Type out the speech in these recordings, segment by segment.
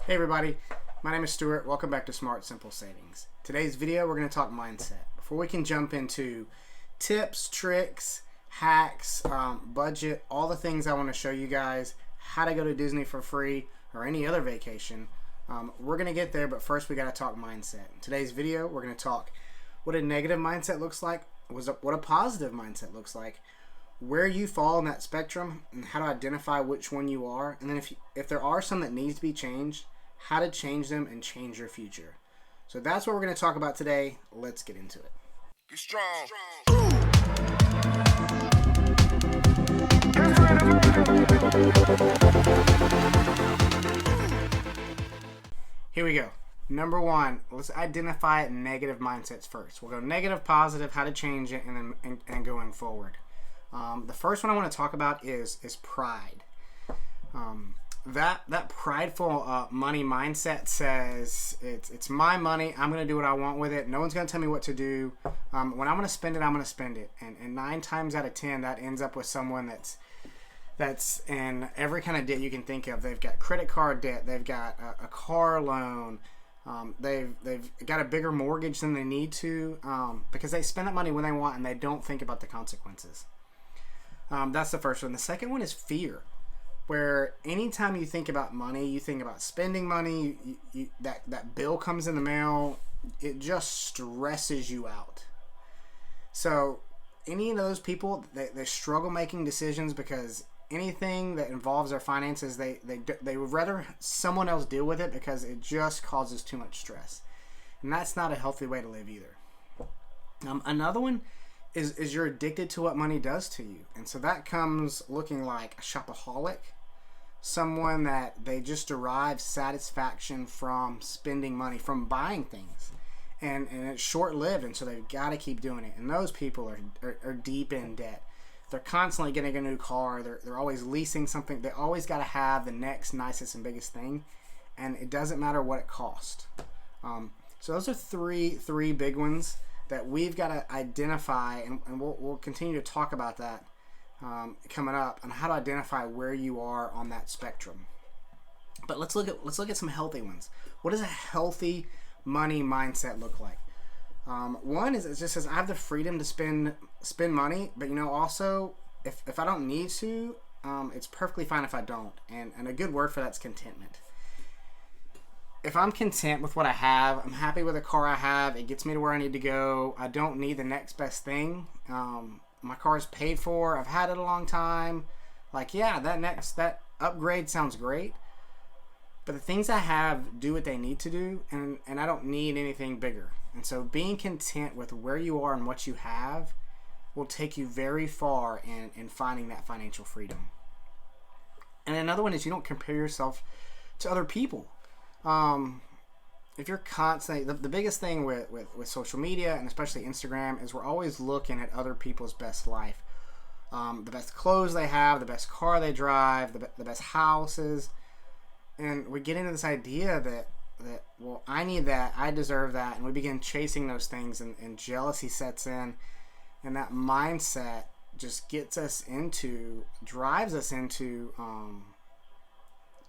Hey everybody, my name is Stuart. Welcome back to Smart Simple Savings. Today's video we're going to talk mindset. Before we can jump into tips, tricks, hacks, budget, all the things I want to show you guys, how to go to Disney for free or any other vacation, we're going to get there, but first we got to talk mindset. In today's video we're going to talk what a negative mindset looks like, what a positive mindset looks like, where you fall in that spectrum, and how to identify which one you are, and then if there are some that needs to be changed, how to change them and change your future. So that's what we're going to talk about today. Let's get into it. Get strong. Here we go. Number one, let's identify negative mindsets first. We'll go negative, positive, how to change it, and then going forward. The first one I want to talk about is pride. That prideful money mindset says it's my money. I'm going to do what I want with it. No one's going to tell me what to do. When I'm going to spend it, I'm going to spend it. And 9 times out of 10, that ends up with someone that's in every kind of debt you can think of. They've got credit card debt. They've got a car loan. They've got a bigger mortgage than they need to because they spend that money when they want and they don't think about the consequences. That's the first one. The second one is fear, where anytime you think about money, you think about spending money, that bill comes in the mail, it just stresses you out. So any of those people, they struggle making decisions because anything that involves their finances, they would rather someone else deal with it because it just causes too much stress. And that's not a healthy way to live either. Another one is you're addicted to what money does to you. And so that comes looking like a shopaholic, someone that they just derive satisfaction from spending money, from buying things. And it's short-lived, and so they've got to keep doing it. And those people are deep in debt. They're constantly getting a new car. They're always leasing something. They always got to have the next nicest and biggest thing. And it doesn't matter what it costs. So those are three big ones that we've got to identify, and we'll continue to talk about that coming up, on how to identify where you are on that spectrum. But let's look at some healthy ones. What does a healthy money mindset look like? One is, it just says I have the freedom to spend money, but also if I don't need to, it's perfectly fine if I don't. And a good word for that's contentment. If I'm content with what I have, I'm happy with the car I have, it gets me to where I need to go, I don't need the next best thing, my car is paid for, I've had it a long time, that upgrade sounds great, but the things I have do what they need to do, and I don't need anything bigger. And so being content with where you are and what you have will take you very far in finding that financial freedom. And another one is you don't compare yourself to other people. If you're constantly, the biggest thing with social media, and especially Instagram, is we're always looking at other people's best life. The best clothes they have, the best car they drive, the best houses. And we get into this idea that, well, I need that, I deserve that. And we begin chasing those things, and jealousy sets in. And that mindset just drives us into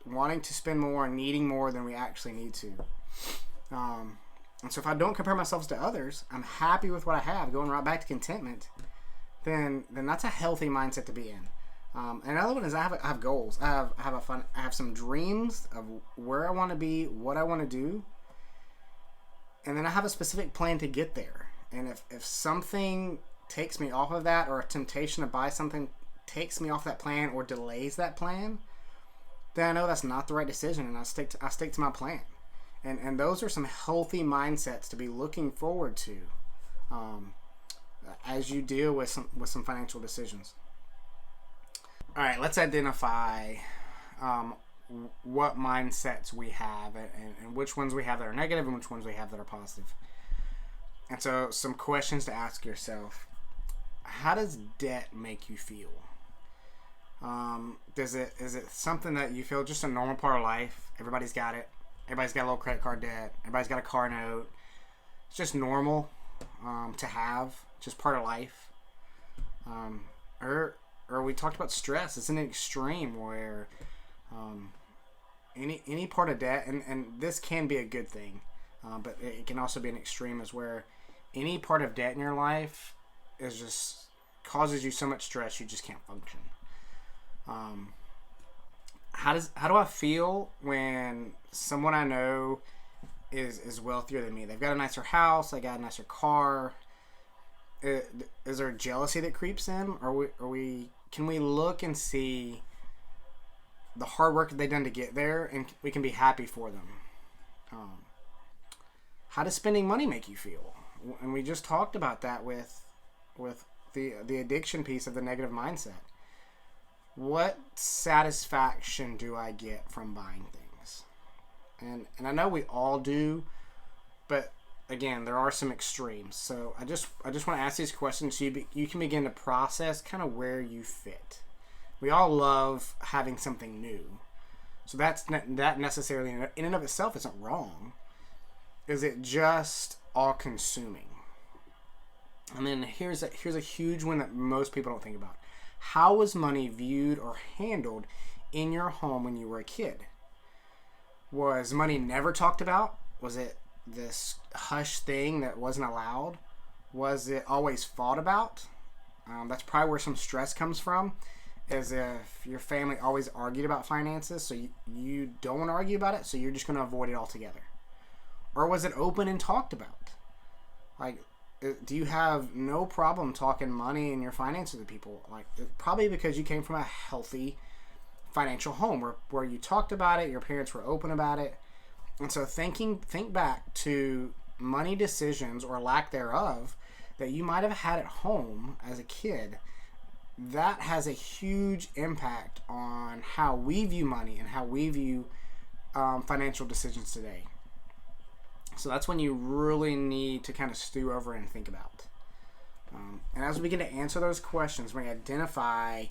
wanting to spend more and needing more than we actually need to. And so if I don't compare myself to others, I'm happy with what I have, going right back to contentment, then that's a healthy mindset to be in. Another one is I have goals. I have some dreams of where I want to be, what I want to do, and then I have a specific plan to get there. And if something takes me off of that, or a temptation to buy something takes me off that plan or delays that plan, then I know that's not the right decision, and I stick to my plan. And those are some healthy mindsets to be looking forward to as you deal with some financial decisions. All right, let's identify what mindsets we have and which ones we have that are negative and which ones we have that are positive. And so some questions to ask yourself. How does debt make you feel? Is it something that you feel just a normal part of life? Everybody's got it. Everybody's got a little credit card debt. Everybody's got a car note. It's just normal to have, just part of life. Or we talked about stress. It's an extreme where any part of debt, and this can be a good thing, but it can also be an extreme, is where any part of debt in your life is just causes you so much stress you just can't function. How do I feel when someone I know is wealthier than me? They've got a nicer house, they got a nicer car. Is there jealousy that creeps in? Can we look and see the hard work that they've done to get there, and we can be happy for them? How does spending money make you feel? And we just talked about that with the addiction piece of the negative mindset. What satisfaction do I get from buying things? And I know we all do, but again, there are some extremes. So I just want to ask these questions so you can begin to process kind of where you fit. We all love having something new. So that necessarily in and of itself isn't wrong. Is it just all consuming? And then here's a huge one that most people don't think about. How was money viewed or handled in your home when you were a kid? Was money never talked about? Was it this hush thing that wasn't allowed? Was it always fought about? That's probably where some stress comes from, is if your family always argued about finances, so you don't want to argue about it, so you're just going to avoid it altogether. Or was it open and talked about? Like, do you have no problem talking money and your finances to people? Like, probably because you came from a healthy financial home where you talked about it, your parents were open about it. And so think back to money decisions or lack thereof that you might have had at home as a kid. That has a huge impact on how we view money and how we view financial decisions today. So that's when you really need to kind of stew over and think about. And as we begin to answer those questions, we identify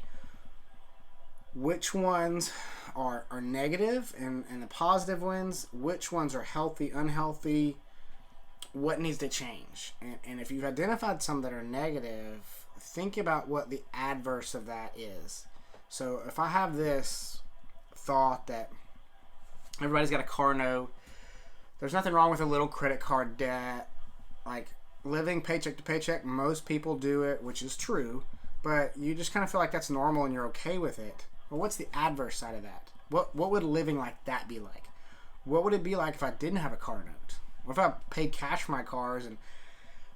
which ones are negative and the positive ones, which ones are healthy, unhealthy, what needs to change. And if you've identified some that are negative, think about what the adverse of that is. So if I have this thought that everybody's got a car note, there's nothing wrong with a little credit card debt. Like, living paycheck to paycheck, most people do it, which is true, but you just kind of feel like that's normal and you're okay with it. Well, what's the adverse side of that? What would living like that be like? What would it be like if I didn't have a car note? What if I paid cash for my cars and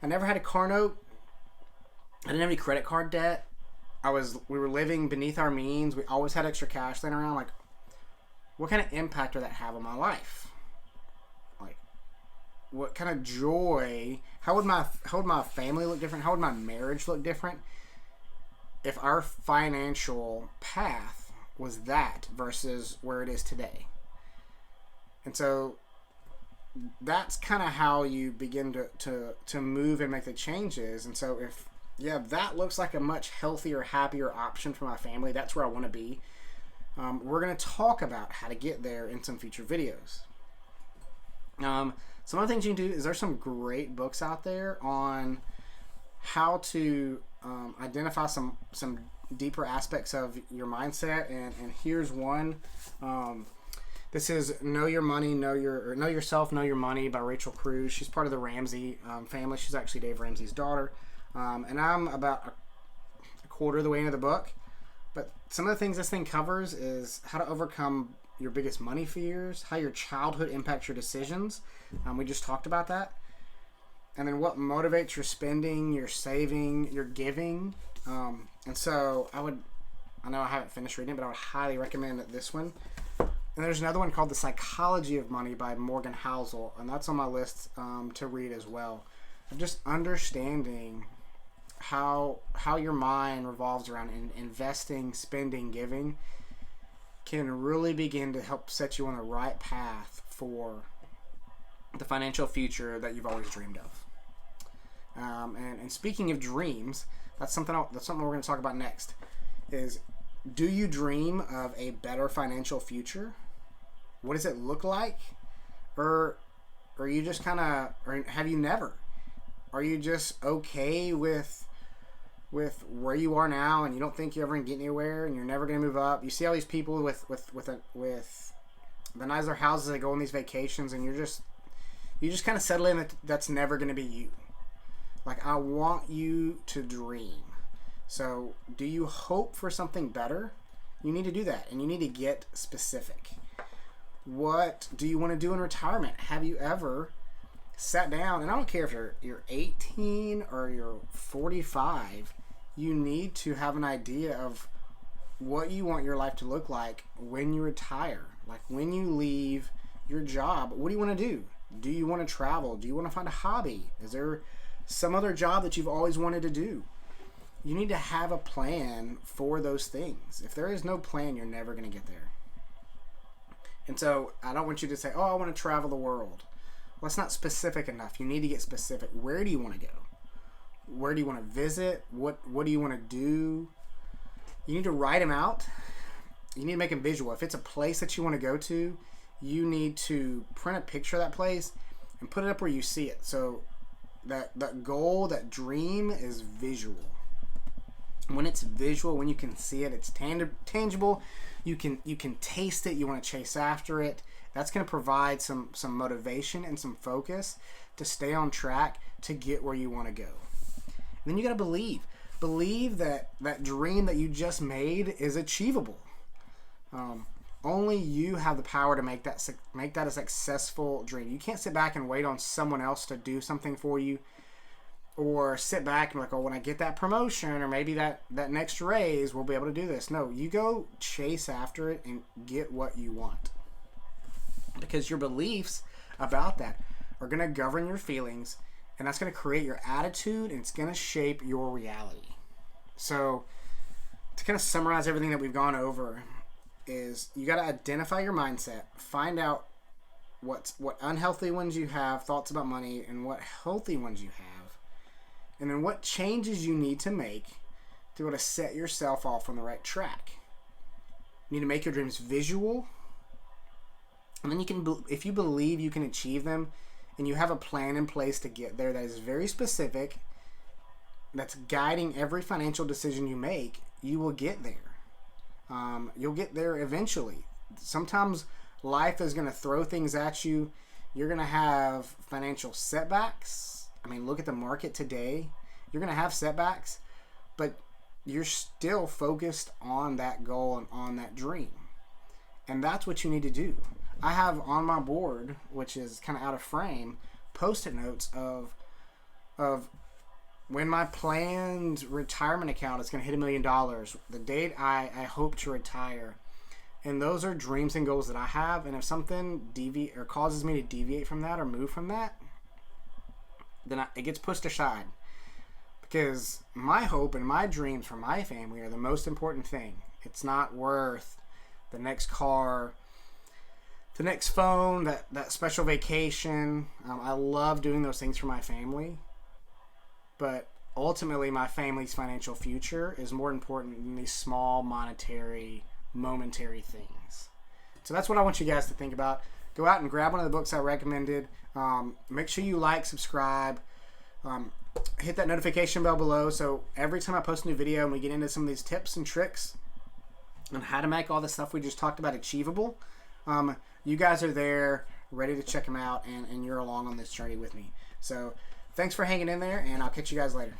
I never had a car note? I didn't have any credit card debt. We were living beneath our means. We always had extra cash laying around. Like, what kind of impact would that have on my life? What kind of joy? How would my family look different? How would my marriage look different if our financial path was that versus where it is today? And so that's kind of how you begin to move and make the changes. And so if that looks like a much healthier, happier option for my family, that's where I want to be. We're going to talk about how to get there in some future videos. Some of the things you can do is there's some great books out there on how to identify some deeper aspects of your mindset, and here's one. This is Know Your Money, Know Yourself, Know Your Money by Rachel Cruz. She's part of the Ramsey family. She's actually Dave Ramsey's daughter, and I'm about a quarter of the way into the book. But some of the things this thing covers is how to overcome your biggest money fears, how your childhood impacts your decisions. We just talked about that. And then what motivates your spending, your saving, your giving. And so I know I haven't finished reading it, but I would highly recommend this one. And there's another one called The Psychology of Money by Morgan Housel, and that's on my list to read as well. Of just understanding how your mind revolves around investing, spending, giving can really begin to help set you on the right path for the financial future that you've always dreamed of. And speaking of dreams, that's something we're going to talk about next. Is, do you dream of a better financial future? What does it look like? Or are you just kind of, or have you never? Are you just okay with where you are now, and you don't think you're ever going to get anywhere, and you're never going to move up? You see all these people with the nicer houses, they go on these vacations, and you just kind of settle in that that's never going to be you. Like, I want you to dream. So, do you hope for something better? You need to do that, and you need to get specific. What do you want to do in retirement? Have you ever sat down, and I don't care if you're 18 or you're 45, you need to have an idea of what you want your life to look like when you retire. Like, when you leave your job, what do you want to do? Do you want to travel? Do you want to find a hobby? Is there some other job that you've always wanted to do? You need to have a plan for those things. If there is no plan, you're never going to get there. And so I don't want you to say, oh, I want to travel the world. Well, that's not specific enough. You need to get specific. Where do you want to go? Where do you want to visit? What do you want to do? You need to write them out. You need to make them visual. If it's a place that you want to go to, you need to print a picture of that place and put it up where you see it. So that goal, that dream is visual. When it's visual, when you can see it, it's tangible. You can taste it. You want to chase after it. That's going to provide some motivation and some focus to stay on track to get where you want to go. And then you got to believe that dream that you just made is achievable. Only you have the power to make that a successful dream. You can't sit back and wait on someone else to do something for you, or sit back and be like, oh, when I get that promotion or maybe that next raise, we'll be able to do this. No, you go chase after it and get what you want. Because your beliefs about that are going to govern your feelings, and that's going to create your attitude, and it's going to shape your reality. So to kind of summarize everything that we've gone over is you got to identify your mindset, find out what unhealthy ones you have, thoughts about money, and what healthy ones you have. And then what changes you need to make to be able to set yourself off on the right track. You need to make your dreams visual. And then you can, if you believe you can achieve them, and you have a plan in place to get there that is very specific, that's guiding every financial decision you make, you will get there. You'll get there eventually. Sometimes life is going to throw things at you. You're going to have financial setbacks. I mean, look at the market today. You're going to have setbacks, but you're still focused on that goal and on that dream. And that's what you need to do. I have on my board, which is kind of out of frame, Post-it notes of when my planned retirement account is going to hit $1 million, the date I hope to retire. And those are dreams and goals that I have. And if something causes me to deviate from that or move from that, then it gets pushed aside. Because my hope and my dreams for my family are the most important thing. It's not worth the next car, the next phone, that special vacation. I love doing those things for my family. But ultimately, my family's financial future is more important than these small, monetary, momentary things. So that's what I want you guys to think about. Go out and grab one of the books I recommended. Make sure you like, subscribe, hit that notification bell below, so every time I post a new video and we get into some of these tips and tricks on how to make all the stuff we just talked about achievable, you guys are there ready to check them out, and you're along on this journey with me. So thanks for hanging in there, and I'll catch you guys later.